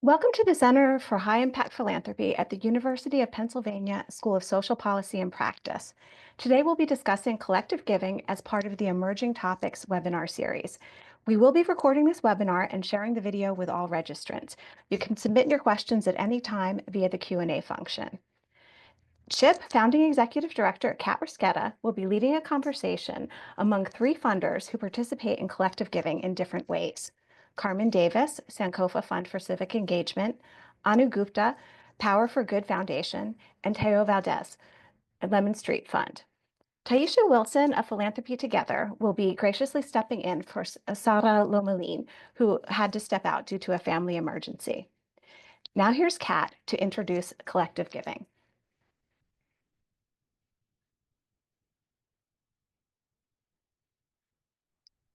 Welcome to the Center for High Impact Philanthropy at the University of Pennsylvania School of Social Policy and Practice. Today we'll be discussing collective giving as part of the Emerging Topics webinar series. We will be recording this webinar and sharing the video with all registrants. You can submit your questions at any time via the Q&A function. CHIP Founding Executive Director Kat Rosqueta will be leading a conversation among three funders who participate in collective giving in different ways. Carmen Davis, Sankofa Fund for Civic Engagement, Anu Gupta, Power for Good Foundation, and Teo Valdés, Lemon Street Fund. Tyeshia Wilson of Philanthropy Together will be graciously stepping in for Sara Lomelin, who had to step out due to a family emergency. Now here's Kat to introduce collective giving.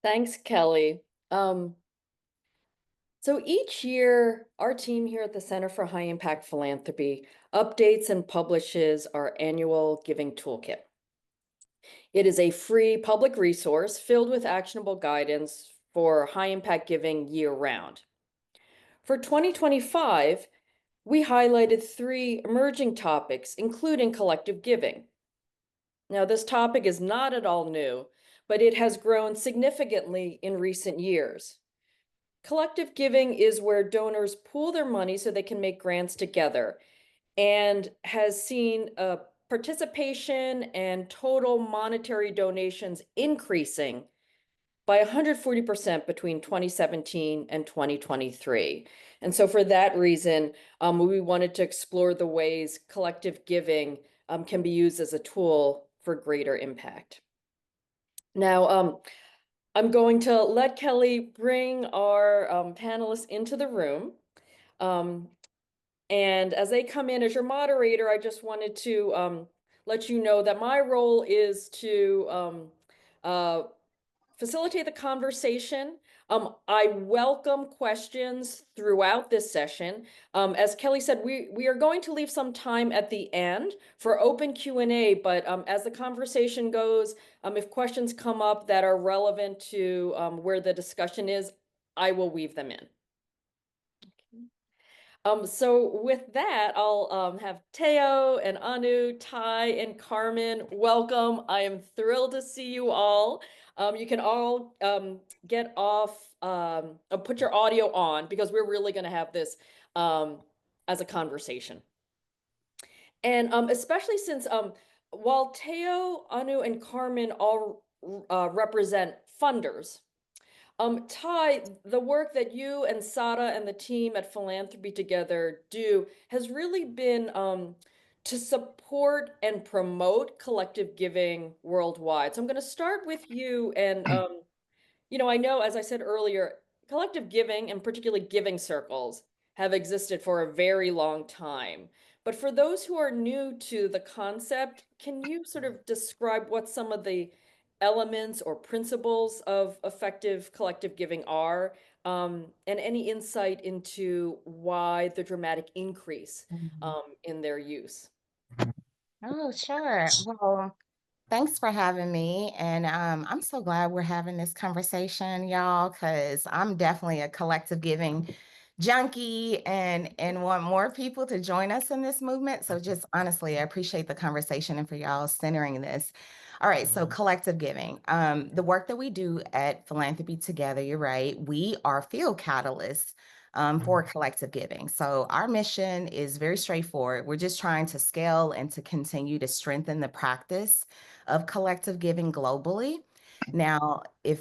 Thanks, Kelly. So each year, our team here at the Center for High Impact Philanthropy updates and publishes our annual Giving Toolkit. It is a free public resource filled with actionable guidance for high impact giving year-round. For 2025, we highlighted 3 emerging topics, including collective giving. Now, this topic is not at all new, but it has grown significantly in recent years. Collective giving is where donors pool their money so they can make grants together, and has seen participation and total monetary donations increasing by 140% between 2017 and 2023. And so for that reason, we wanted to explore the ways collective giving can be used as a tool for greater impact. Now, I'm going to let Kelly bring our panelists into the room. And as they come in, as your moderator, I just wanted to let you know that my role is to facilitate the conversation. I welcome questions throughout this session. As Kelly said, we are going to leave some time at the end for open Q&A, but as the conversation goes, if questions come up that are relevant to where the discussion is, I will weave them in. So with that, I'll have Teo and Anu, Ty, and Carmen. Welcome. I am thrilled to see you all. You can all get off, put your audio on, because we're really going to have this as a conversation. And especially since while Teo, Anu, and Carmen all represent funders, Ty, the work that you and Sara and the team at Philanthropy Together do has really been to support and promote collective giving worldwide. So I'm going to start with you. And, I know, as I said earlier, collective giving and particularly giving circles have existed for a very long time. But for those who are new to the concept, can you sort of describe what some of the elements or principles of effective collective giving are, and any insight into why the dramatic increase Mhm. in their use? Oh, sure. Well, thanks for having me. And I'm so glad we're having this conversation, y'all, because I'm definitely a collective giving junkie and want more people to join us in this movement. So just honestly, I appreciate the conversation and for y'all centering this. All right, so collective giving. The work that we do at Philanthropy Together, you're right, we are field catalysts for collective giving. So our mission is very straightforward. We're just trying to scale and to continue to strengthen the practice of collective giving globally. Now, we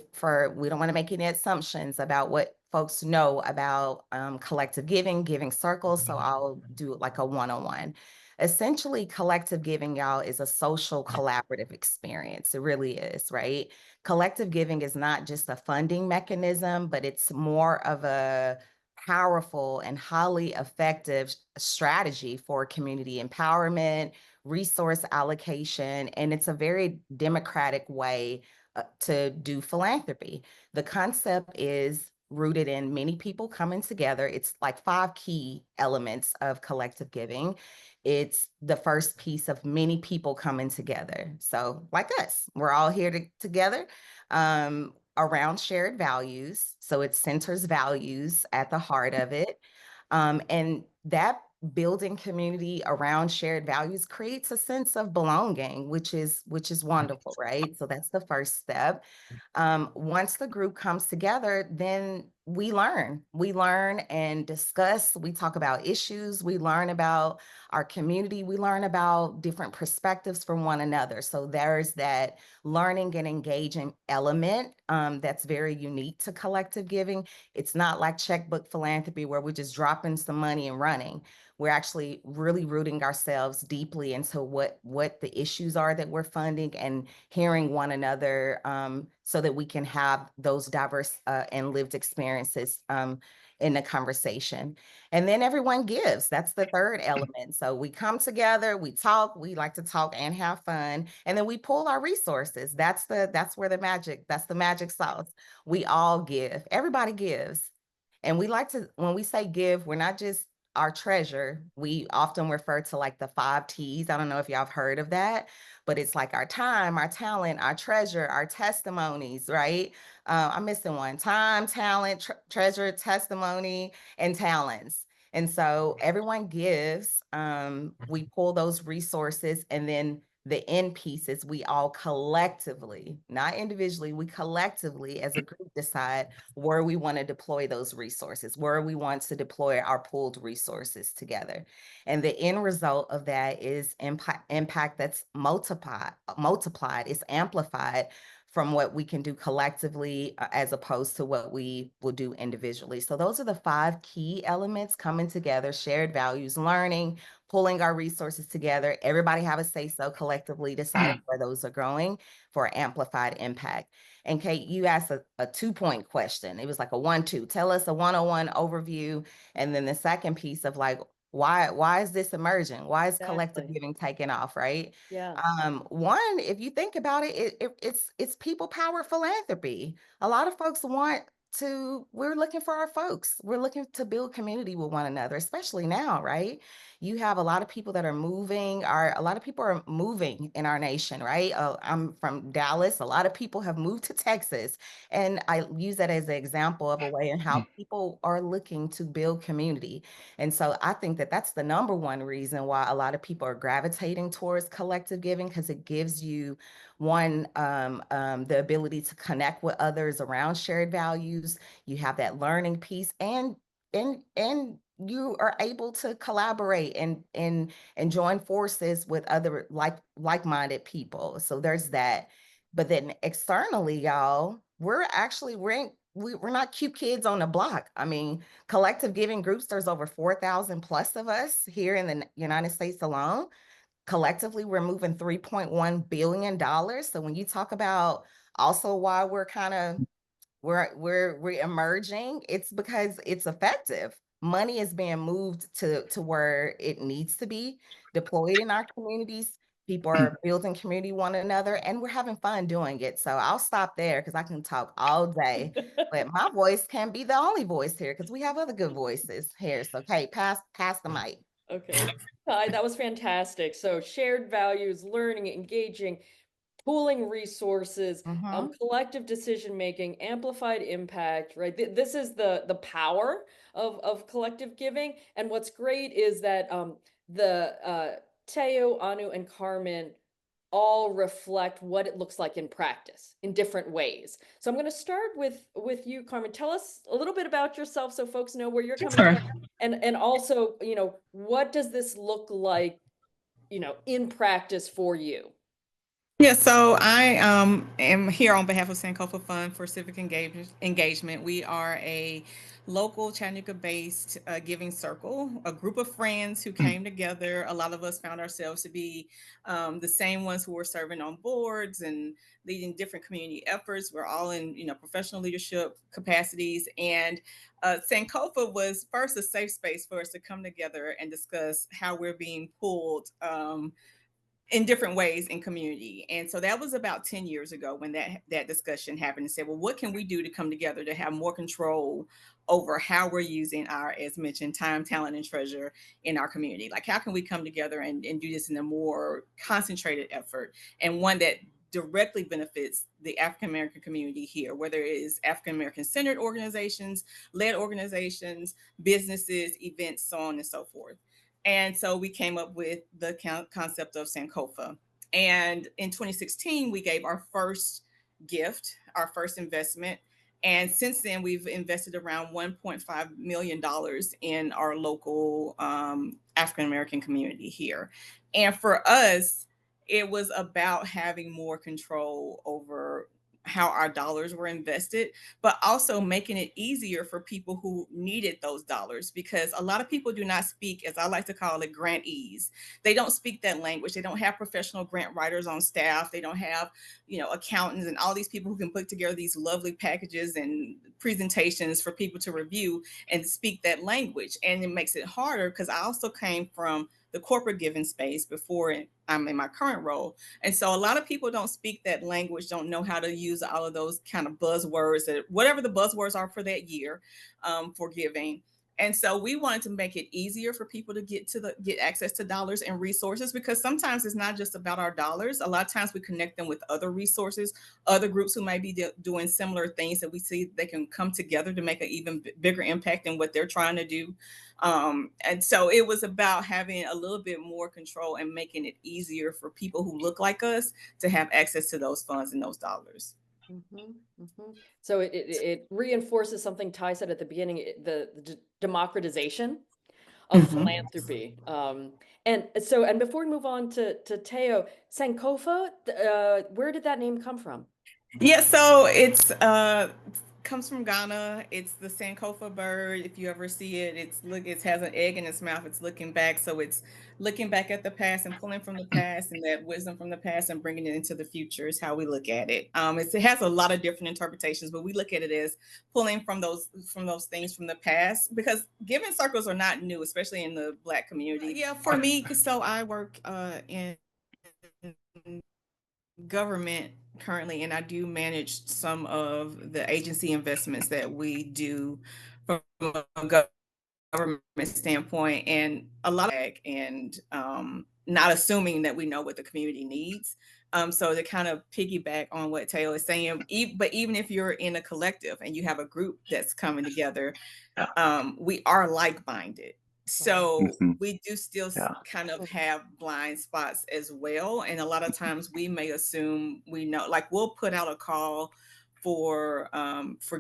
don't want to make any assumptions about what folks know about collective giving, giving circles. So I'll do like a one-on-one. Essentially, collective giving, y'all, is a social collaborative experience. It really is, right? Collective giving is not just a funding mechanism, but it's more of a powerful and highly effective strategy for community empowerment, resource allocation, and it's a very democratic way to do philanthropy. The concept is rooted in many people coming together. It's like 5 key elements of collective giving. It's the first piece of many people coming together. So like us, we're all here together. Around shared values. So it centers values at the heart of it. And that building community around shared values creates a sense of belonging, which is wonderful, right? So that's the first step. Once the group comes together, then we learn and discuss. We talk about issues. We learn about our community. We learn about different perspectives from one another. So there's that learning and engaging element that's very unique to collective giving. It's not like checkbook philanthropy where we're just dropping some money and running. We're actually really rooting ourselves deeply into what the issues are that we're funding and hearing one another so that we can have those diverse and lived experiences in the conversation. And then everyone gives. That's the third element. So we come together, we talk, we like to talk and have fun, and then we pull our resources. That's where that's the magic sauce. We all give. Everybody gives. And we like to, when we say give, we're not just our treasure. We often refer to like the 5 T's. I don't know if y'all have heard of that, but it's like our time, our talent, our treasure, our testimonies, right? I'm missing one: time, talent, treasure, testimony, and talents. And so everyone gives, we pull those resources, and then the end piece is we all collectively, not individually, we collectively as a group decide where we want to deploy those resources, where we want to deploy our pooled resources together. And the end result of that is impact that's multiplied, it's amplified from what we can do collectively as opposed to what we will do individually. So those are the 5 key elements: coming together, shared values, learning, pulling our resources together, everybody have a say so, collectively deciding where those are going for amplified impact. And Kate, you asked a 2-point question. It was like a 1-2. Tell us a 101 overview. And then the second piece of like, why is this emerging? Why is collective giving taking off, right? Yeah. One, if you think about it, it's people powered philanthropy. A lot of folks we're looking for our folks. We're looking to build community with one another, especially now, right? You have a lot of people that are moving, a lot of people are moving in our nation, right? I'm from Dallas. A lot of people have moved to Texas. And I use that as an example of a way in how people are looking to build community. And so I think that that's the number one reason why a lot of people are gravitating towards collective giving, because it gives you the ability to connect with others around shared values. You have that learning piece, and you are able to collaborate and join forces with other like-minded people. So there's that. But then externally, y'all, we're not cute kids on the block. I mean, collective giving groups, there's over 4,000 plus of us here in the United States alone. Collectively, we're moving $3.1 billion. So when you talk about also why we're kind of we're emerging, it's because it's effective. Money is being moved to where it needs to be deployed in our communities. People are building community one another, and we're having fun doing it. So I'll stop there because I can talk all day, but my voice can't be the only voice here because we have other good voices here. So Kate, pass the mic. Okay. Ty, that was fantastic. So shared values, learning, engaging, pooling resources, collective decision making, amplified impact, right? This is the power of collective giving. And what's great is that Teo, Anu, and Carmen all reflect what it looks like in practice in different ways. So I'm going to start with you, Carmen. Tell us a little bit about yourself so folks know where you're coming from, and also, what does this look like, in practice for you? Yeah, so I am here on behalf of Sankofa Fund for Civic Engagement. We are a local Chattanooga-based giving circle, a group of friends who came together. A lot of us found ourselves to be the same ones who were serving on boards and leading different community efforts. We're all in, professional leadership capacities. And Sankofa was first a safe space for us to come together and discuss how we're being pulled in different ways in community. And so that was about 10 years ago when that discussion happened, and said, well, what can we do to come together to have more control over how we're using our, as mentioned, time, talent, and treasure in our community? Like, how can we come together and do this in a more concentrated effort, and one that directly benefits the African American community here, whether it is African American centered organizations, led organizations, businesses, events, so on and so forth. And so we came up with the concept of Sankofa. And in 2016, we gave our first gift, our first investment. And since then, we've invested around $1.5 million in our local African American community here. And for us, it was about having more control over how our dollars were invested, but also making it easier for people who needed those dollars, because a lot of people do not speak, as I like to call it, grantees. They don't speak that language. They don't have professional grant writers on staff. They don't have, accountants and all these people who can put together these lovely packages and presentations for people to review and speak that language. And it makes it harder, because I also came from the corporate giving space before I'm in my current role. And so a lot of people don't speak that language, don't know how to use all of those kind of buzzwords, that whatever the buzzwords are for that year for giving. And so we wanted to make it easier for people to get access to dollars and resources, because sometimes it's not just about our dollars. A lot of times we connect them with other resources, other groups who might be doing similar things that we see they can come together to make an even bigger impact in what they're trying to do. And so it was about having a little bit more control and making it easier for people who look like us to have access to those funds and those dollars. So it reinforces something Ty said at the beginning, the democratization of philanthropy. And before we move on to Teo, Sankofa, where did that name come from? Yeah, so it's comes from Ghana. It's the Sankofa bird. If you ever see it, it has an egg in its mouth. It's looking back. So it's looking back at the past and pulling from the past, and that wisdom from the past and bringing it into the future is how we look at it. It has a lot of different interpretations, but we look at it as pulling from those things from the past, because giving circles are not new, especially in the Black community. Yeah, for me, so I work in government currently, and I do manage some of the agency investments that we do from a government standpoint, and a lot of and not assuming that we know what the community needs. So to kind of piggyback on what Teo is saying, but even if you're in a collective and you have a group that's coming together, we are like-minded. So we do still kind of have blind spots as well. And a lot of times we may assume we know, like we'll put out a call for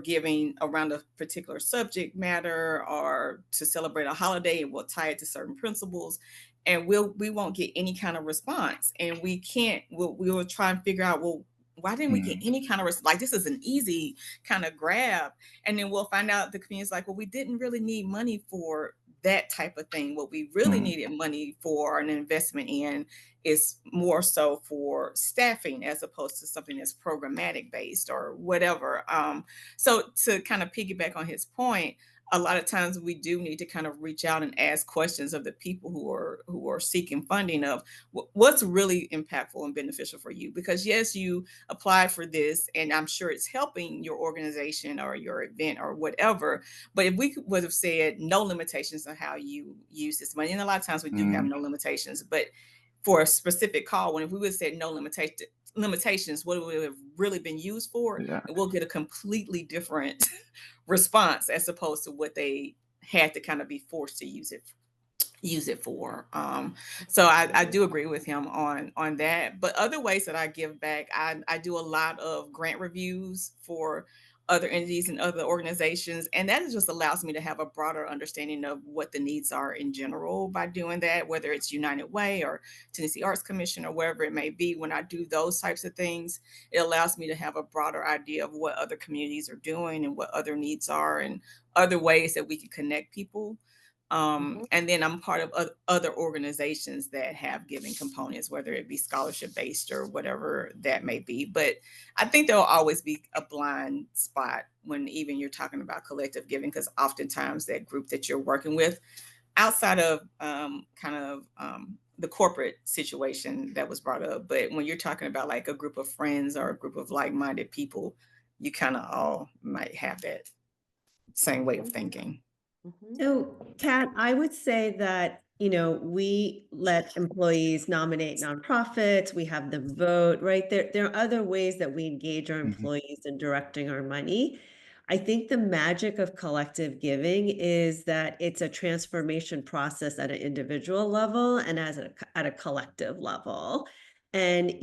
giving around a particular subject matter or to celebrate a holiday, and we'll tie it to certain principles, and we won't get any kind of response. And we will try and figure out, well, why didn't we get any kind of like, this is an easy kind of grab. And then we'll find out the community's like, well, we didn't really need money for that type of thing. What we really needed money for an investment in is more so for staffing, as opposed to something that's programmatic based or whatever. So to kind of piggyback on his point, a lot of times we do need to kind of reach out and ask questions of the people who are seeking funding of what's really impactful and beneficial for you. Because yes, you applied for this, and I'm sure it's helping your organization or your event or whatever. But if we would have said no limitations on how you use this money, and a lot of times we do have no limitations, but for a specific call, if we would have said no limitations, what it would have really been used for, and we'll get a completely different response as opposed to what they had to kind of be forced to use it for. So I do agree with him on that. But other ways that I give back, I do a lot of grant reviews for other entities and other organizations, and that just allows me to have a broader understanding of what the needs are in general by doing that, whether it's United Way or Tennessee Arts Commission or wherever it may be. When I do those types of things, it allows me to have a broader idea of what other communities are doing and what other needs are and other ways that we can connect people. And then I'm part of other organizations that have giving components, whether it be scholarship based or whatever that may be. But I think there'll always be a blind spot when even you're talking about collective giving, because oftentimes that group that you're working with outside of the corporate situation that was brought up, but when you're talking about like a group of friends or a group of like-minded people, you kind of all might have that same way of thinking. So, Kat, I would say that, we let employees nominate nonprofits, we have them vote, right? There are other ways that we engage our employees in directing our money. I think the magic of collective giving is that it's a transformation process at an individual level and at a collective level. And,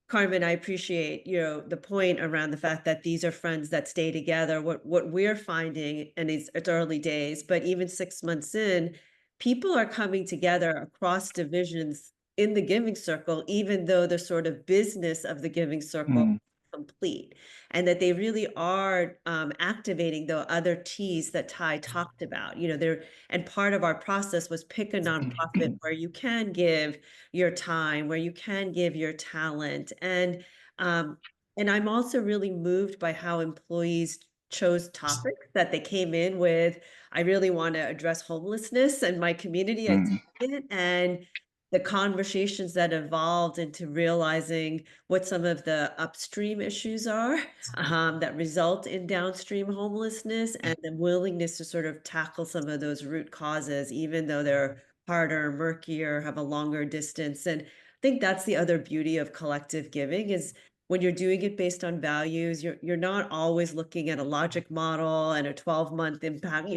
Carmen, I appreciate, the point around the fact that these are friends that stay together. What we're finding, and it's early days, but even 6 months in, people are coming together across divisions in the giving circle, even though the sort of business of the giving circle is complete, and that they really are activating the other T's that Ty talked about. And part of our process was pick a nonprofit where you can give your time, where you can give your talent. And I'm also really moved by how employees chose topics that they came in with. I really want to address homelessness in my community. I see it, and the conversations that evolved into realizing what some of the upstream issues are that result in downstream homelessness, and the willingness to sort of tackle some of those root causes, even though they're harder, murkier, have a longer distance. And I think that's the other beauty of collective giving is when you're doing it based on values, you're not always looking at a logic model and a 12-month impact.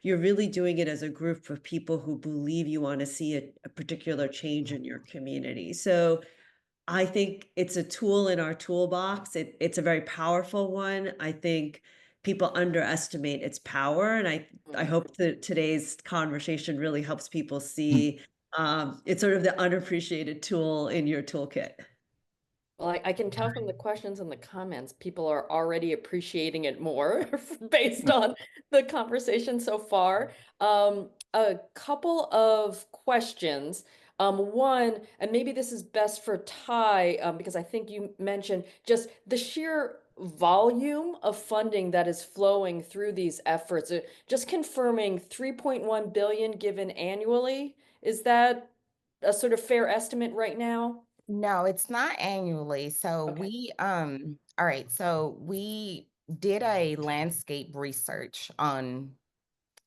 You're really doing it as a group of people who believe you want to see a particular change in your community. So I think it's a tool in our toolbox. It's a very powerful one. I think people underestimate its power, and I hope that today's conversation really helps people see it's sort of the unappreciated tool in your toolkit. Well, I can tell from the questions and the comments, people are already appreciating it more based on the conversation so far. A couple of questions. One, and maybe this is best for Ty, because I think you mentioned just the sheer volume of funding that is flowing through these efforts. Just confirming 3.1 billion given annually. Is that a sort of fair estimate right now? No, it's not annually. So Okay. all right, so we did a landscape research on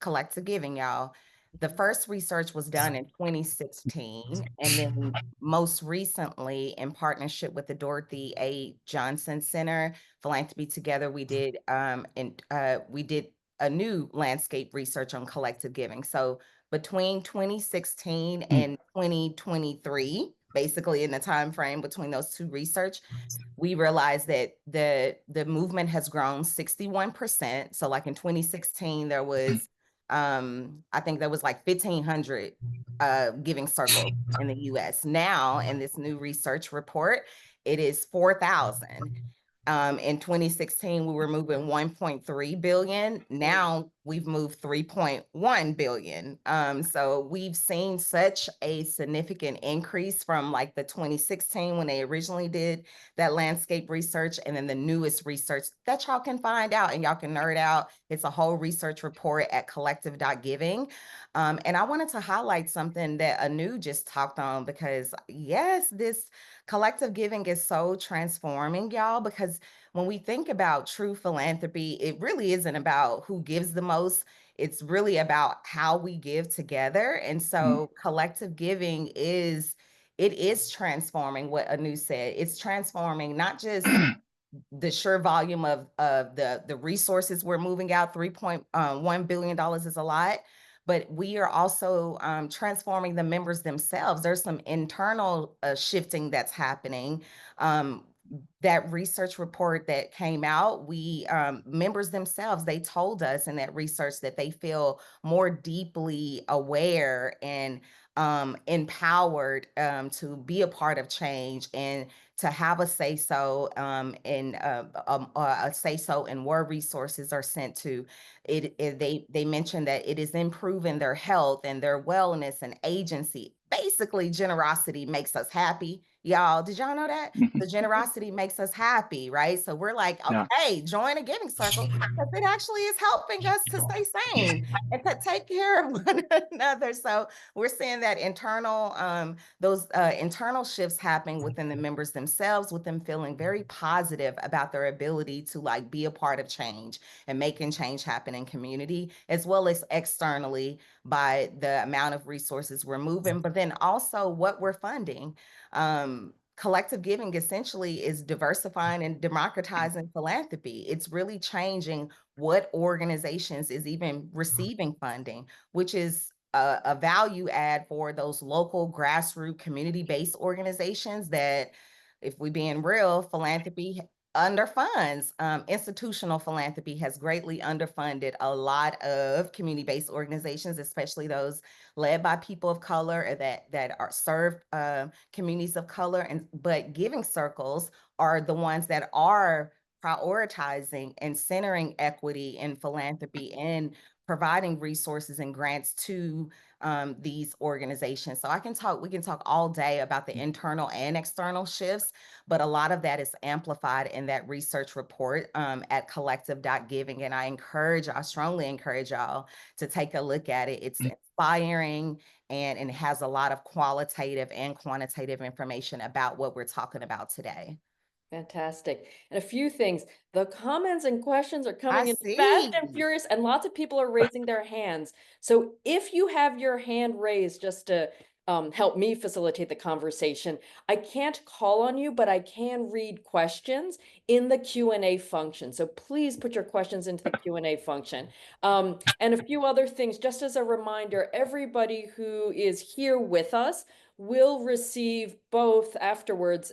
collective giving, y'all. The first research was done in 2016, and then most recently, in partnership with the Dorothy A. Johnson Center, Philanthropy Together, we did a new landscape research on collective giving. So between 2016 and 2023, basically in the time frame between those two research, we realized that the movement has grown 61%. So like in 2016, there was I think there was like 1,500 giving circles in the US. Now, in this new research report, it is 4,000. In 2016, we were moving 1.3 billion. Now we've moved 3.1 billion. So we've seen such a significant increase from like the 2016 when they originally did that landscape research, and then the newest research that y'all can find out and y'all can nerd out. It's a whole research report at collective.giving. And I wanted to highlight something that Anu just talked on, because yes, this collective giving is so transforming, y'all, because when we think about true philanthropy, it really isn't about who gives the most. It's really about how we give together. And so collective giving is transforming what Anu said. It's transforming not just the sheer volume of the resources we're moving out. $3.1 billion is a lot, but we are also transforming the members themselves. There's some internal shifting that's happening. That research report that came out, members themselves, they told us in that research that they feel more deeply aware and empowered to be a part of change and to have a say so and a say so in where resources are sent to. They mentioned that it is improving their health and their wellness and agency. Basically, generosity makes us happy. Y'all, did y'all know that? The generosity makes us happy, right? So we're like, Yeah. okay, join a giving circle because it actually is helping us to stay sane and to take care of one another. So we're seeing that those internal shifts happening within the members themselves, with them feeling very positive about their ability to like be a part of change and making change happen in community, as well as externally by the amount of resources we're moving, but then also what we're funding. Collective giving essentially is diversifying and democratizing philanthropy. It's really changing what organizations is even receiving funding, which is a value add for those local grassroots community-based organizations that, if we being real, philanthropy underfunds. Institutional philanthropy has greatly underfunded a lot of community-based organizations, especially those led by people of color or that are serve communities of color. But giving circles are the ones that are prioritizing and centering equity and philanthropy and providing resources and grants to these organizations. So we can talk all day about the internal and external shifts, but a lot of that is amplified in that research report at collective.giving. And I strongly encourage y'all to take a look at it. It's inspiring and it has a lot of qualitative and quantitative information about what we're talking about today. Fantastic. And a few things. The comments and questions are coming I in see. fast and furious, and lots of people are raising their hands. So if you have your hand raised, just to help me facilitate the conversation, I can't call on you, but I can read questions in the Q&A function. So please put your questions into the Q&A function. And a few other things, just as a reminder, everybody who is here with us will receive both afterwards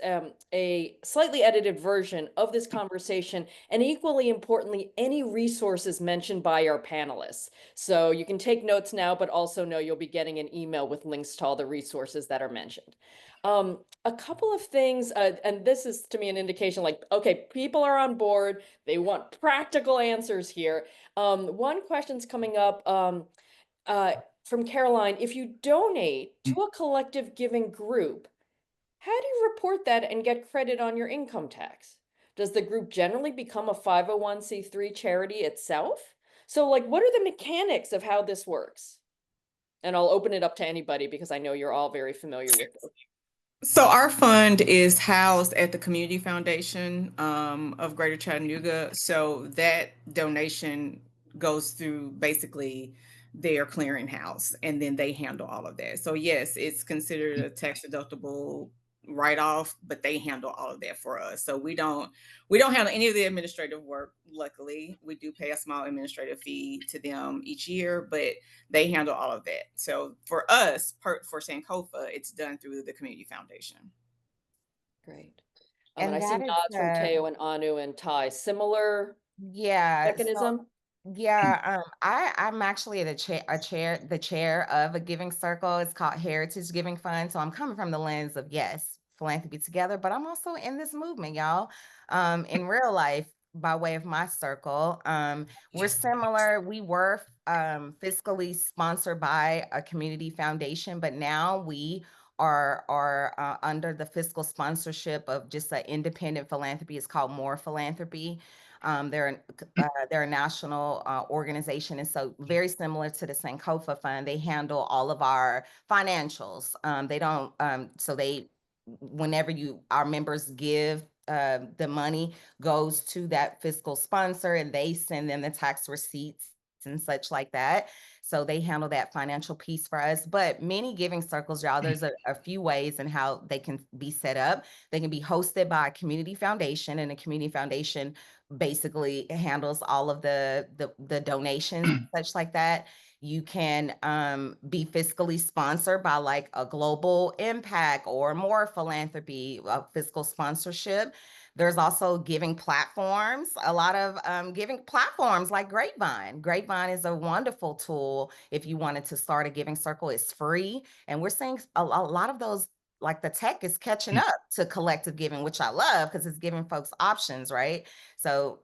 a slightly edited version of this conversation, and equally importantly, any resources mentioned by our panelists. So you can take notes now, but also know you'll be getting an email with links to all the resources that are mentioned. A couple of things, and this is to me an indication like, okay, people are on board. They want practical answers here. One question's coming up. From Caroline, if you donate to a collective giving group, how do you report that and get credit on your income tax? Does the group generally become a 501c3 charity itself? So like, what are the mechanics of how this works? And I'll open it up to anybody because I know you're all very familiar with it. So our fund is housed at the Community Foundation of Greater Chattanooga. So that donation goes through basically their clearinghouse, and then they handle all of that. So yes, it's considered a tax deductible write-off, but they handle all of that for us. So we don't handle any of the administrative work. Luckily, we do pay a small administrative fee to them each year, but they handle all of that. So for us, for Sankofa, it's done through the Community Foundation. Great. And I see that is nods from Teo and Anu and Ty. Similar mechanism? I'm actually the chair of a giving circle. It's called Heritage Giving Fund. So I'm coming from the lens of, yes, philanthropy together, but I'm also in this movement, y'all. In real life, by way of my circle, we're similar. We were fiscally sponsored by a community foundation, but now we are under the fiscal sponsorship of just an independent philanthropy. It's called More Philanthropy. They're a national organization, and so very similar to the Sankofa Fund. They handle all of our financials. They don't. Whenever our members give, the money goes to that fiscal sponsor, and they send them the tax receipts and such like that. So they handle that financial piece for us. But many giving circles, y'all, there's a few ways in how they can be set up. They can be hosted by a community foundation, and a community foundation basically handles all of the donations and such like that. You can be fiscally sponsored by like a Global Impact or More Philanthropy, fiscal sponsorship. There's also giving platforms, a lot of giving platforms like Grapevine. Grapevine is a wonderful tool if you wanted to start a giving circle. It's free. And we're seeing a lot of those, like the tech is catching up to collective giving, which I love because it's giving folks options, right? So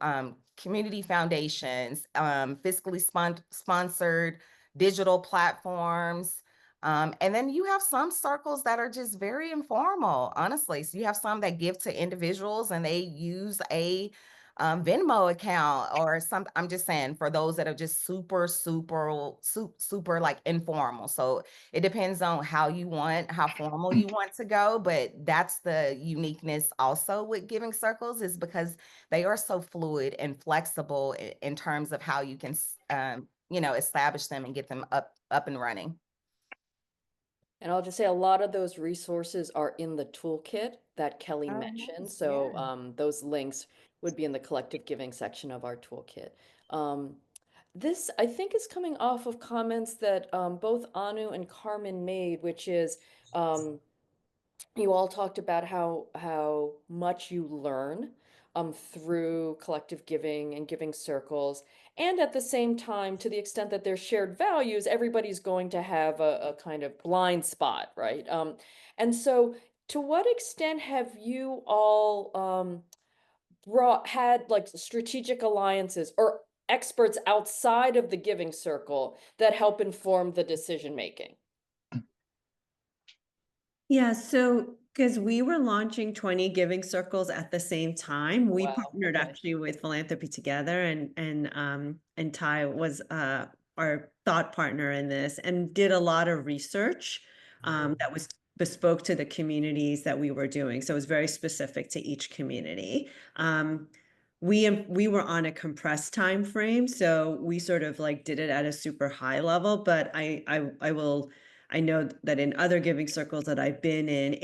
community foundations, fiscally sponsored digital platforms, And then you have some circles that are just very informal, honestly. So you have some that give to individuals and they use a Venmo account or some. I'm just saying for those that are just super like informal. So it depends on how formal you want to go. But that's the uniqueness also with giving circles, is because they are so fluid and flexible in terms of how you can, establish them and get them up and running. And I'll just say a lot of those resources are in the toolkit that Kelly Oh, mentioned. nice. So Yeah. those links would be in the collective giving section of our toolkit. Um, this, I think, is coming off of comments that both Anu and Carmen made, which is um, you all talked about how much you learn through collective giving and giving circles, and at the same time, to the extent that there's shared values, everybody's going to have a kind of blind spot, right? And so, to what extent have you all had like strategic alliances or experts outside of the giving circle that help inform the decision making? Yeah, so because we were launching 20 giving circles at the same time, we Wow. partnered Okay. actually with Philanthropy together, and Ty was our thought partner in this, and did a lot of research that was bespoke to the communities that we were doing. So it was very specific to each community. We were on a compressed time frame, so we sort of like did it at a super high level, but I know that in other giving circles that I've been in,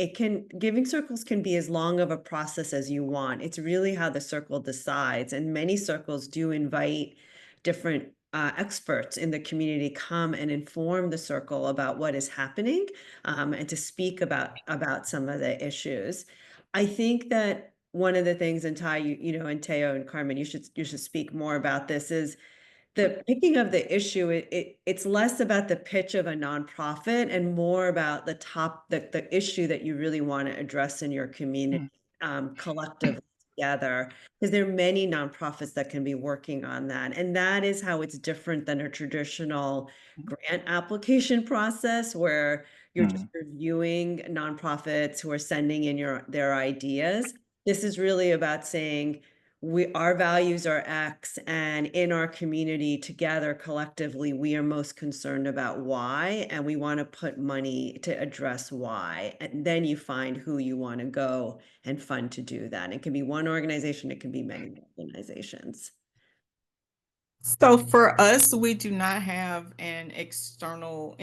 giving circles can be as long of a process as you want. It's really how the circle decides. And many circles do invite different experts in the community come and inform the circle about what is happening, and to speak about some of the issues. I think that one of the things, and Ty, and Teo and Carmen, you should speak more about this, is the picking of the issue. It's less about the pitch of a nonprofit and more about the issue that you really want to address in your community, collectively together, because there are many nonprofits that can be working on that, and that is how it's different than a traditional grant application process where you're just reviewing nonprofits who are sending in their ideas. This is really about saying, our values are X, and in our community together collectively, we are most concerned about Y, and we want to put money to address Y. And then you find who you want to go and fund to do that. It can be one organization, it can be many organizations. So for us, we do not have any external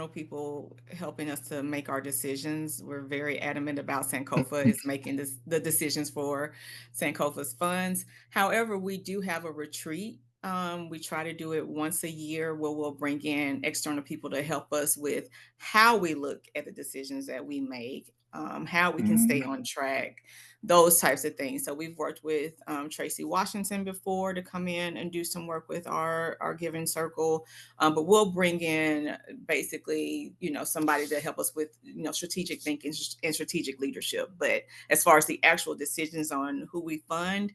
people helping us to make our decisions. We're very adamant about Sankofa is making the decisions for Sankofa's funds. However, we do have a retreat. We try to do it once a year where we'll bring in external people to help us with how we look at the decisions that we make, how we can stay on track, those types of things. So we've worked with Tracy Washington before to come in and do some work with our giving circle, but we'll bring in basically, somebody to help us with, strategic thinking and strategic leadership. But as far as the actual decisions on who we fund,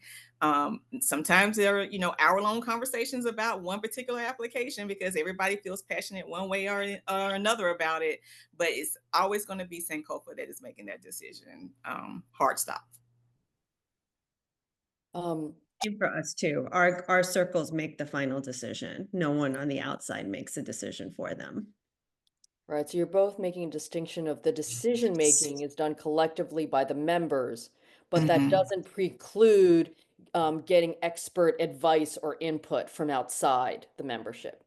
sometimes there are, hour-long conversations about one particular application because everybody feels passionate one way or another about it. But it's always going to be Sankofa that is making that decision. Hard stop. And for us too, our circles make the final decision. No one on the outside makes a decision for them. Right, so you're both making a distinction of the decision making is done collectively by the members, but that doesn't preclude getting expert advice or input from outside the membership.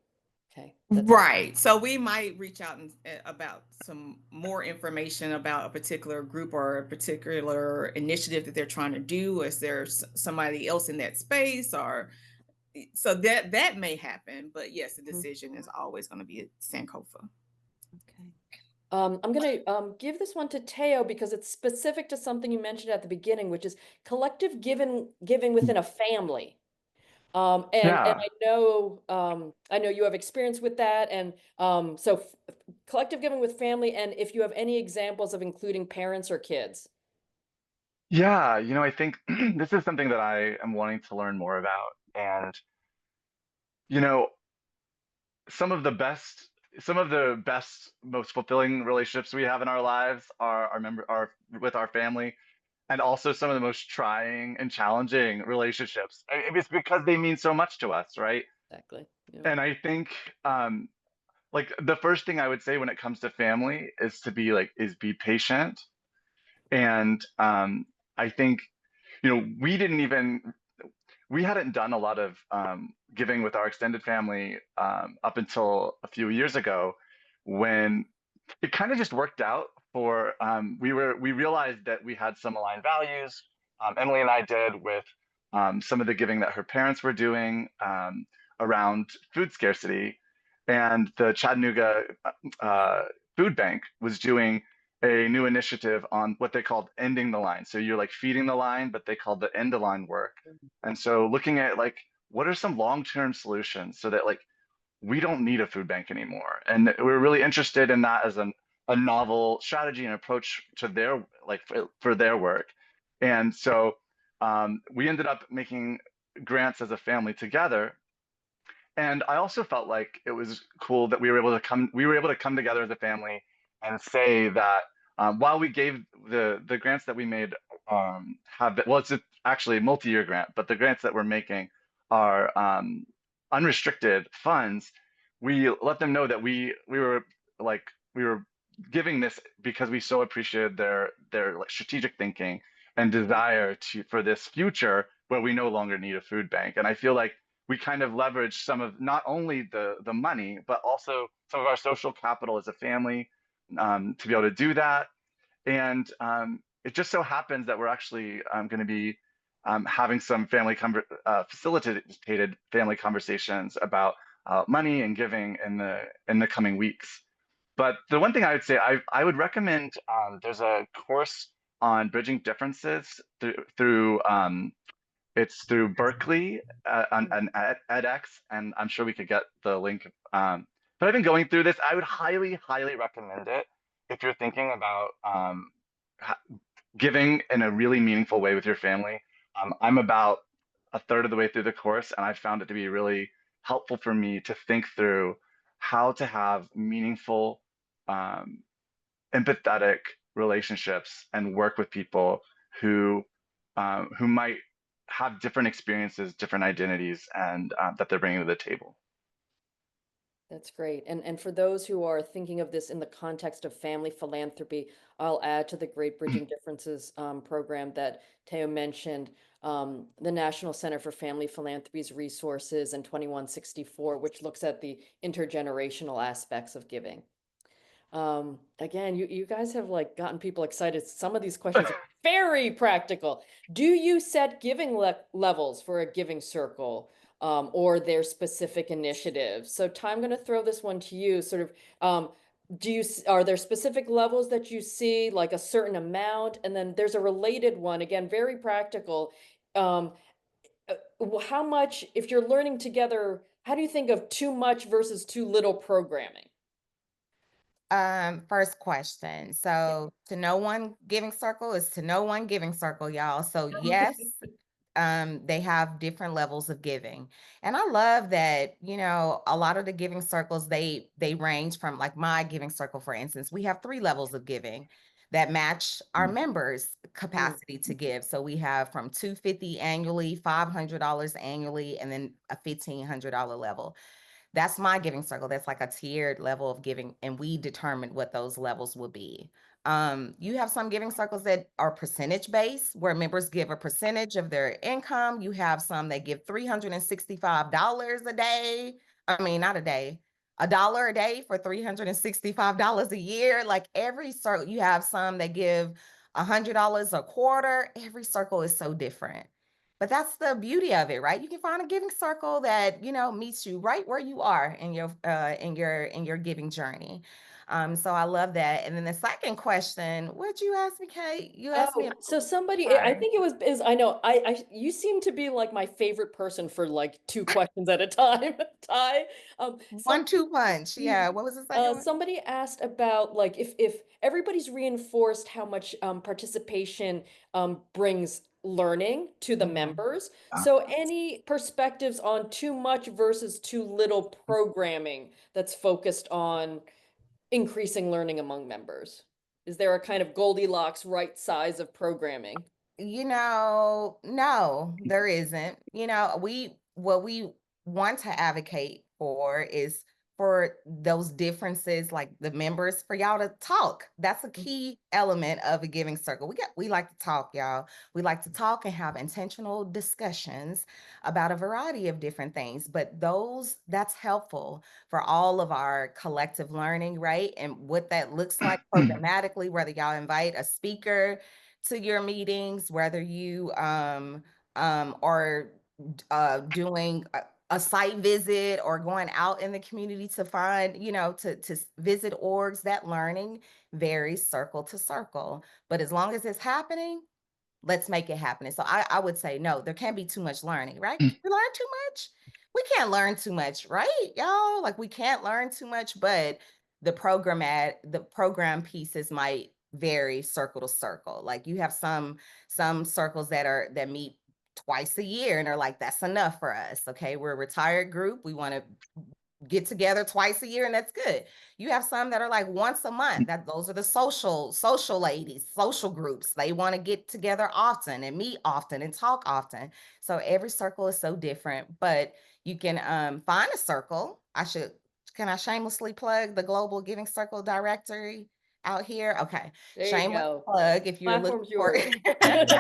Okay, Right. So we might reach out about some more information about a particular group or a particular initiative that they're trying to do. Is there somebody else in that space, or so that may happen? But yes, the decision is always going to be at Sankofa. Okay. I'm going to give this one to Teo because it's specific to something you mentioned at the beginning, which is collective giving within a family. And I know you have experience with that, and so collective giving with family, and if you have any examples of including parents or kids. Yeah, I think this is something that I am wanting to learn more about. And, you know, some of the best some of the best, most fulfilling relationships we have in our lives are with our family, and also some of the most trying and challenging relationships. It's because they mean so much to us, right? Exactly. Yeah. And I think um, like the first thing I would say when it comes to family is to be patient. And I think, we hadn't done a lot of giving with our extended family up until a few years ago, when it kind of just worked out for we realized that we had some aligned values. Emily and I did, with some of the giving that her parents were doing around food scarcity, and the Chattanooga food bank was doing a new initiative on what they called ending the line. So you're like feeding the line, but they called the end the line work. And so looking at like what are some long-term solutions so that like we don't need a food bank anymore. And we're really interested in that as a novel strategy and approach to their for their work. And so we ended up making grants as a family together. And I also felt like it was cool that we were able to come together as a family and say that while we gave the grants that we made it's actually a multi-year grant, but the grants that we're making are unrestricted funds. We let them know that we were giving this because we so appreciated their like strategic thinking and desire for this future where we no longer need a food bank. And I feel like we kind of leverage some of not only the money, but also some of our social capital as a family to be able to do that. And it just so happens that we're actually going to be having some facilitated family conversations about money and giving in the coming weeks. But the one thing I would say, I would recommend, there's a course on bridging differences through it's through Berkeley on edX, and I'm sure we could get the link. But I've been going through this. I would highly, highly recommend it if you're thinking about giving in a really meaningful way with your family. I'm about a third of the way through the course, and I found it to be really helpful for me to think through how to have meaningful, um, empathetic relationships and work with people who might have different experiences, different identities, and that they're bringing to the table. That's great. And for those who are thinking of this in the context of family philanthropy, I'll add to the Great Bridging Differences program that Teo mentioned, the National Center for Family Philanthropy's resources and 2164, which looks at the intergenerational aspects of giving. Again, you guys have like gotten people excited. Some of these questions are very practical. Do you set giving levels for a giving circle? Or their specific initiatives. So Ty, I'm going to throw this one to you. Sort of, are there specific levels that you see, like a certain amount? And then there's a related one, again, very practical. How much, if you're learning together, how do you think of too much versus too little programming? First question. So to know one giving circle is to know one giving circle, y'all. So yes, they have different levels of giving. And I love that, a lot of the giving circles, they range from, like my giving circle, for instance, we have 3 levels of giving that match our members' capacity to give. So we have from $250 annually, $500 annually, and then a $1,500 level. That's my giving circle. That's like a tiered level of giving, and we determined what those levels will be. You have some giving circles that are percentage based, where members give a percentage of their income. You have some that give $365 a day. I mean, not a day, $1 a day for $365 a year. Like every circle, you have some that give $100 a quarter. Every circle is so different. But that's the beauty of it, right? You can find a giving circle that, meets you right where you are in your giving journey. So I love that. And then the second question, what'd you ask me, Kate? You asked me. So somebody, I think it was, I know, you seem to be like my favorite person for like 2 questions at a time, Ty. 1-2 punch. Yeah. What was the second one? Somebody asked about like if everybody's reinforced how much participation brings learning to the members. So any perspectives on too much versus too little programming that's focused on increasing learning among members? Is there a kind of Goldilocks right size of programming? No, there isn't. What we want to advocate for is for those differences, like the members, for y'all to talk. That's a key element of a giving circle. We like to talk, y'all. We like to talk and have intentional discussions about a variety of different things, but that's helpful for all of our collective learning, right? And what that looks like programmatically, whether y'all invite a speaker to your meetings, whether you are doing a site visit or going out in the community to find, to visit orgs. That learning varies circle to circle. But as long as it's happening, let's make it happen. So I would say, no, there can't be too much learning, right? We learn too much. We can't learn too much, right, y'all? Like, we can't learn too much, but the program pieces might vary circle to circle. Like, you have some circles that meet twice a year and are like, that's enough for us. Okay, we're a retired group. We want to get together twice a year, and that's good. You have some that are like once a month. Those are the social ladies, social groups. They want to get together often and meet often and talk often. So every circle is so different, but you can find a circle. Can I shamelessly plug the Global Giving Circle directory out here? Okay. There you Shameless go. plug if you're Platform's looking for yours.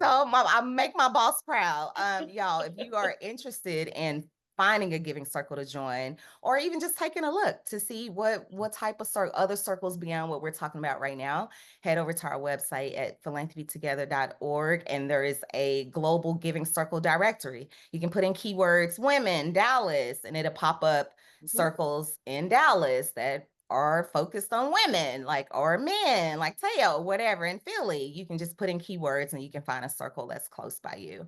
So I make my boss proud. Y'all, if you are interested in finding a giving circle to join, or even just taking a look to see what type of other circles beyond what we're talking about right now, head over to our website at philanthropytogether.org, and there is a global giving circle directory. You can put in keywords women, Dallas, and it'll pop up circles in Dallas that are focused on women, like, or men, like Teo, whatever, in Philly. You can just put in keywords and you can find a circle that's close by you.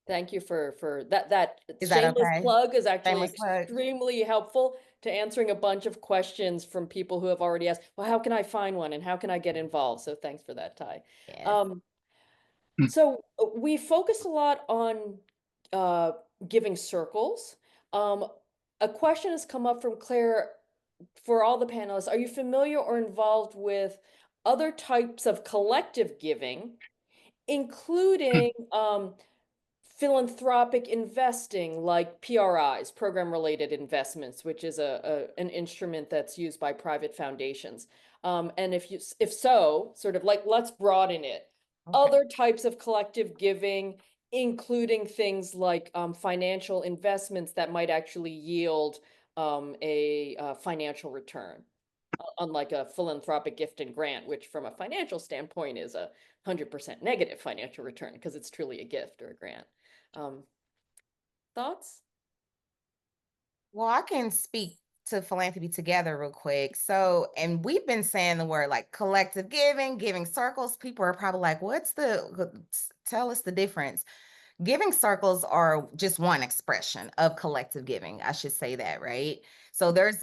Thank you for that. Is that Shameless okay? plug is actually Shameless plug. extremely helpful to answering a bunch of questions from people who have already asked, well, how can I find one and how can I get involved? So thanks for that, Ty. Yes. So we focus a lot on giving circles. A question has come up from Claire for all the panelists. Are you familiar or involved with other types of collective giving, including philanthropic investing, like PRIs, program-related investments, which is an instrument that's used by private foundations? And if so, sort of like, let's broaden it. Okay. Other types of collective giving, including things like financial investments that might actually yield a financial return, unlike a philanthropic gift and grant, which from a financial standpoint is 100% negative financial return because it's truly a gift or a grant. Thoughts? Well, I can speak to Philanthropy Together real quick. So, and we've been saying the word like collective giving circles. People are probably like, tell us the difference. Giving circles are just one expression of collective giving. I should say that, right? So there's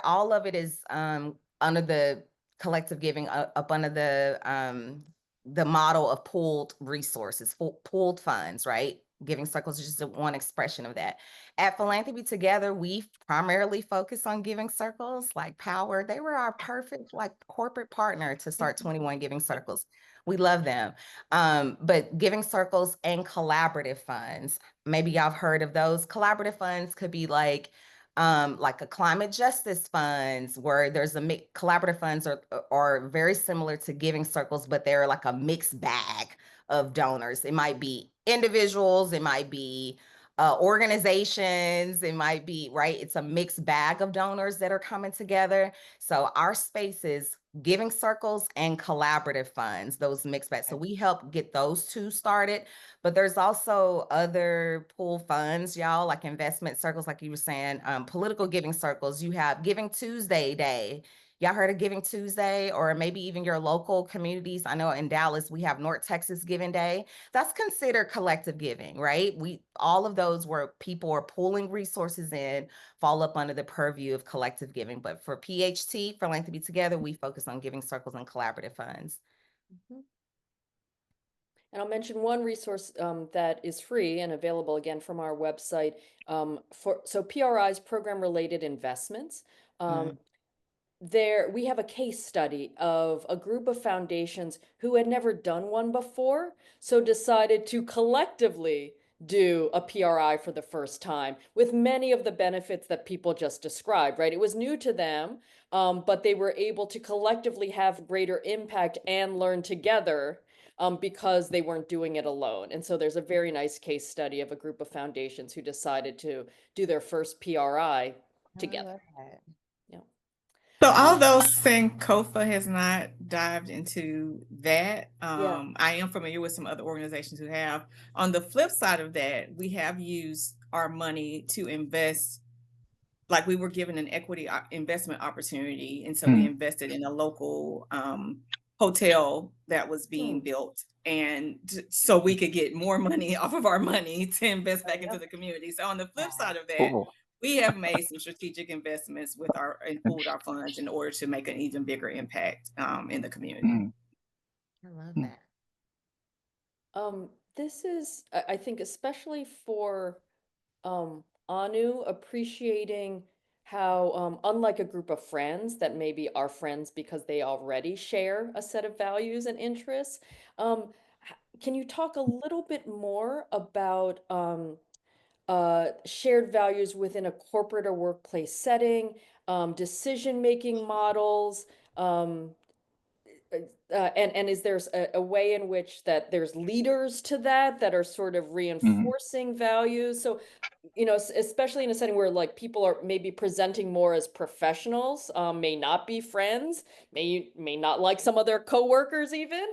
all of it is under the collective giving up under the model of pooled resources, pooled funds, right? Giving circles is just one expression of that. At Philanthropy Together, we primarily focus on giving circles like Power. They were our perfect like corporate partner to start 21 giving circles. We love them. But giving circles and collaborative funds, maybe y'all have heard of those. Collaborative funds could be like a climate justice funds, where there's collaborative funds are very similar to giving circles, but they're like a mixed bag of donors. It might be individuals, it might be organizations, it might be, right? It's a mixed bag of donors that are coming together. So our space is giving circles and collaborative funds, those mixed bags. So we help get those two started, but there's also other pool funds, y'all, like investment circles, like you were saying, political giving circles. You have Giving Tuesday Day. Y'all heard of Giving Tuesday, or maybe even your local communities? I know in Dallas, we have North Texas Giving Day. That's considered collective giving, right? All of those where people are pooling resources in fall up under the purview of collective giving. But for PHT, Philanthropy Together, we focus on giving circles and collaborative funds. And I'll mention one resource that is free and available again from our website so PRIs, program related investments. Mm. There we have a case study of a group of foundations who had never done one before, so decided to collectively do a PRI for the first time with many of the benefits that people just described, right? It was new to them, but they were able to collectively have greater impact and learn together because they weren't doing it alone. And so there's a very nice case study of a group of foundations who decided to do their first PRI I together. love that. Yeah. So although Sankofa has not dived into that, Yeah. I am familiar with some other organizations who have. On the flip side of that, we have used our money to invest, like we were given an equity investment opportunity. And so we invested in a local hotel that was being built. And so we could get more money off of our money to invest back into the community. So on the flip side of that, Cool. we have made some strategic investments with and pooled our funds in order to make an even bigger impact in the community. I love Mm. that. This is, I think, especially for Anu, appreciating how, unlike a group of friends that maybe are friends because they already share a set of values and interests, can you talk a little bit more about shared values within a corporate or workplace setting, decision-making models, um, and is there's a way in which that there's leaders to that are sort of reinforcing values? So, especially in a setting where like people are maybe presenting more as professionals, may not be friends, may not like some of their coworkers even.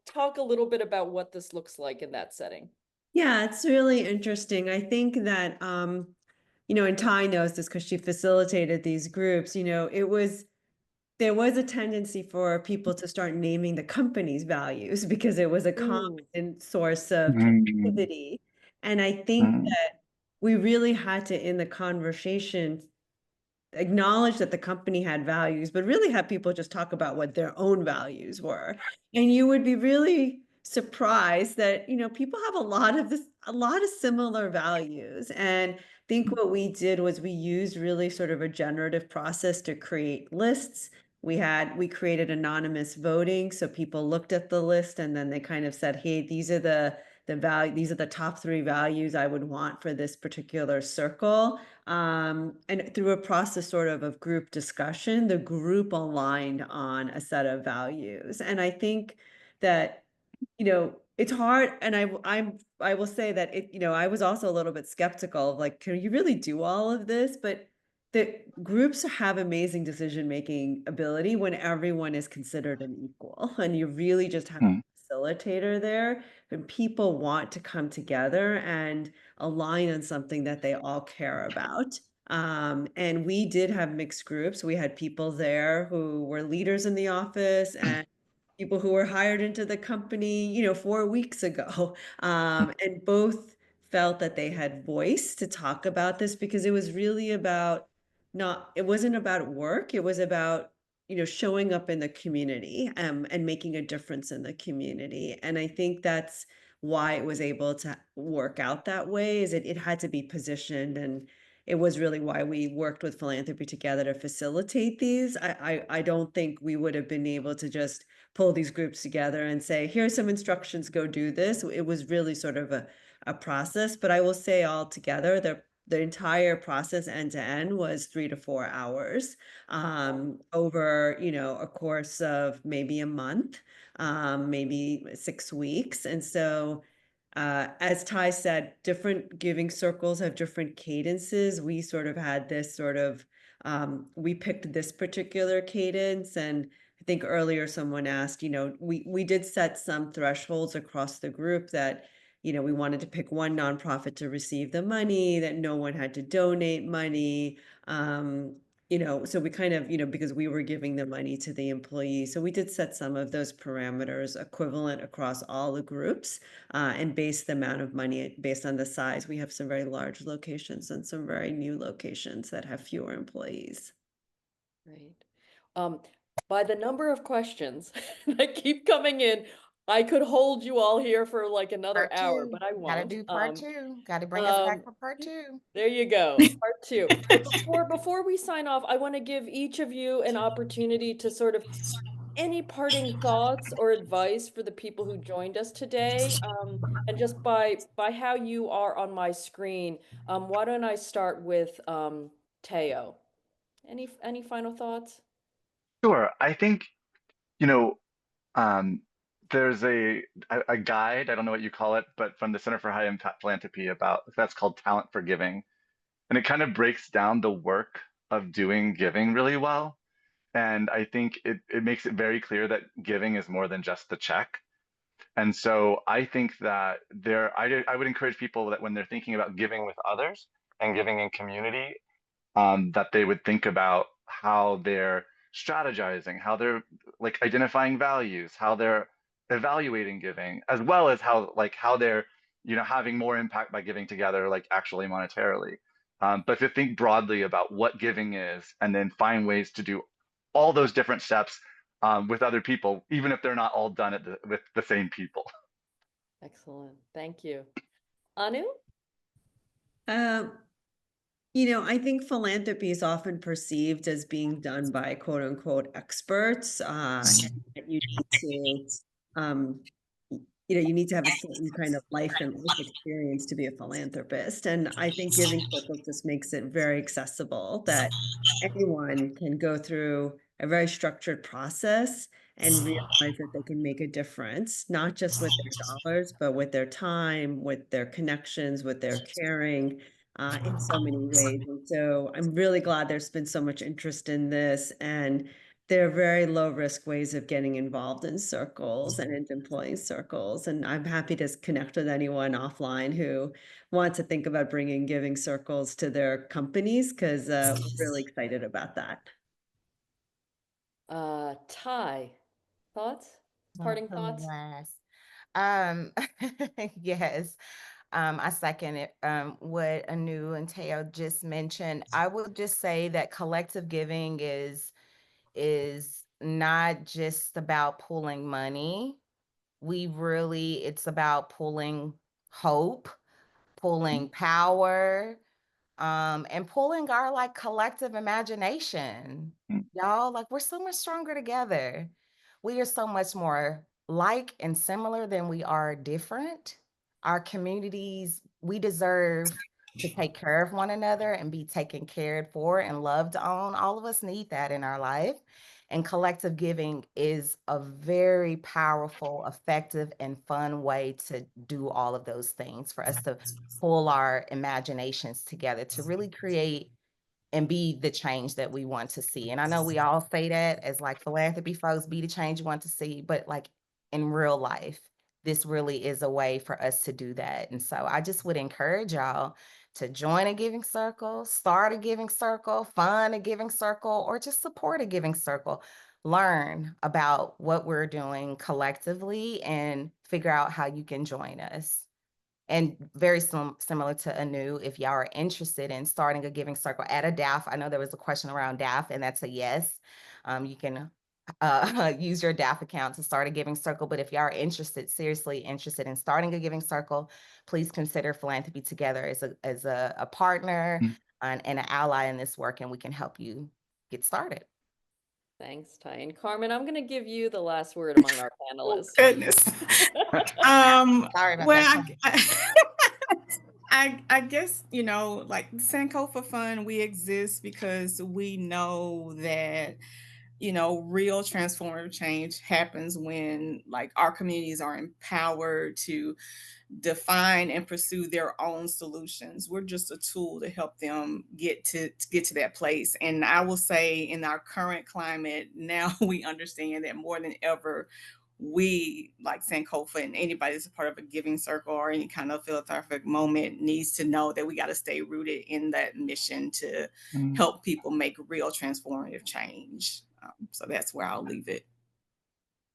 Talk a little bit about what this looks like in that setting. Yeah, it's really interesting. I think that, and Ty knows this because she facilitated these groups, there was a tendency for people to start naming the company's values because it was a common source of connectivity. And I think that we really had to, in the conversation, acknowledge that the company had values, but really have people just talk about what their own values were. And you would be really surprised that, people have a lot of similar values. And I think what we did was we used really sort of a generative process to create lists. We created anonymous voting. So people looked at the list and then they kind of said, hey, these are these are the top 3 values I would want for this particular circle. And through a process sort of group discussion, the group aligned on a set of values. And I think that, it's hard. And I will say that I was also a little bit skeptical of like, can you really do all of this? But the groups have amazing decision-making ability when everyone is considered an equal, and you really just have a facilitator there when people want to come together and align on something that they all care about. And we did have mixed groups. We had people there who were leaders in the office and people who were hired into the company, 4 weeks ago. And both felt that they had voice to talk about this because it was really about it wasn't about work. It was about, showing up in the community, and making a difference in the community. And I think that's why it was able to work out that way, is it had to be positioned, and it was really why we worked with Philanthropy together to facilitate these. I don't think we would have been able to just pull these groups together and say, here's some instructions, go do this. It was really sort of a process, but I will say all together, the entire process end to end was 3 to 4 hours, over, a course of maybe a month, maybe 6 weeks. And so, as Ty said, different giving circles have different cadences. We sort of had this we picked this particular cadence. And I think earlier someone asked, we did set some thresholds across the group that, we wanted to pick one nonprofit to receive the money, that no one had to donate money. So we kind of, because we were giving the money to the employees. So we did set some of those parameters equivalent across all the groups, and base the amount of money based on the size. We have some very large locations and some very new locations that have fewer employees. Right. By the number of questions that keep coming in, I could hold you all here for like another Part hour, 2. but I Gotta won't. do part 2. Gotta bring us back Um, for part 2. there you go, part 2. But before we sign off, I want to give each of you an opportunity to sort of any parting thoughts or advice for the people who joined us today. And just by how you are on my screen, why don't I start with Teo? Any final thoughts? Sure. I think, you know, um, there's a guide, I don't know what you call it, but from the Center for High Impact Philanthropy about that's called Talent for Giving. And it kind of breaks down the work of doing giving really well. And I think it makes it very clear that giving is more than just the check. And so I think that I would encourage people that when they're thinking about giving with others and giving in community, that they would think about how they're strategizing, how they're like identifying values, how they're evaluating giving, as well as how they're having more impact by giving together, like actually monetarily. But to think broadly about what giving is, and then find ways to do all those different steps with other people, even if they're not all done with the same people. Excellent. Thank you. Anu? Um, I think philanthropy is often perceived as being done by quote unquote experts. And that you need to, um, you need to have a certain kind of life and life experience to be a philanthropist. And I think Giving Circle just makes it very accessible that anyone can go through a very structured process and realize that they can make a difference, not just with their dollars, but with their time, with their connections, with their caring, in so many ways. And so I'm really glad there's been so much interest in this. And there are very low risk ways of getting involved in circles and in employing circles. And I'm happy to connect with anyone offline who wants to think about bringing Giving Circles to their companies, because we're really excited about that. Ty, thoughts? Parting thoughts? Yes. Um, yes. I second it, what Anu and Teo just mentioned. I would just say that collective giving is not just about pulling money. It's about pulling hope, pulling power, and pulling our like collective imagination. Y'all, like we're so much stronger together. We are so much more like and similar than we are different. Our communities, we deserve to take care of one another and be taken cared for and loved on. All of us need that in our life. And collective giving is a very powerful, effective, and fun way to do all of those things, for us to pull our imaginations together to really create and be the change that we want to see. And I know we all say that as like philanthropy folks, be the change you want to see, but like in real life, this really is a way for us to do that. And so I just would encourage y'all to join a giving circle, start a giving circle, fund a giving circle, or just support a giving circle. Learn about what we're doing collectively and figure out how you can join us. And very similar to Anu, if y'all are interested in starting a giving circle at a DAF, I know there was a question around DAF, and that's a yes. You can use your DAF account to start a giving circle. But if y'all are interested, seriously interested in starting a giving circle, please consider Philanthropy Together as a partner and an ally in this work, and we can help you get started. Thanks, Ty. And Carmen, I'm going to give you the last word among our panelists. Oh, goodness. Sorry about well, that. I guess, like Sankofa Fund, we exist because we know that, real transformative change happens when like our communities are empowered to define and pursue their own solutions. We're just a tool to help them get to that place. And I will say, in our current climate, now we understand that more than ever, we, like Sankofa and anybody that's a part of a giving circle or any kind of philanthropic moment, needs to know that we got to stay rooted in that mission to help people make real transformative change. So that's where I'll leave it.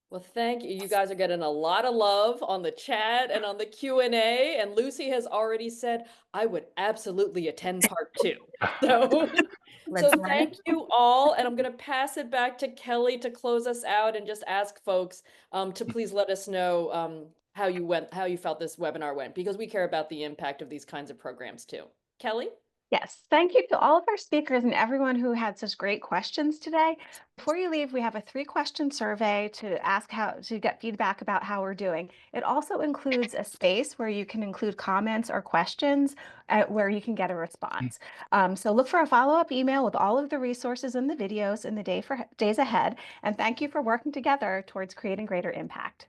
Well, thank you. You guys are getting a lot of love on the chat and on the Q&A. And Lucy has already said, I would absolutely attend part 2. So Let's So run thank it. you all, and I'm going to pass it back to Kelly to close us out and just ask folks to please let us know how you felt this webinar went, because we care about the impact of these kinds of programs too. Kelly? Yes, thank you to all of our speakers and everyone who had such great questions today. Before you leave, we have a 3-question survey to ask how to get feedback about how we're doing. It also includes a space where you can include comments or questions where you can get a response. So look for a follow-up email with all of the resources and the videos in the days ahead. And thank you for working together towards creating greater impact.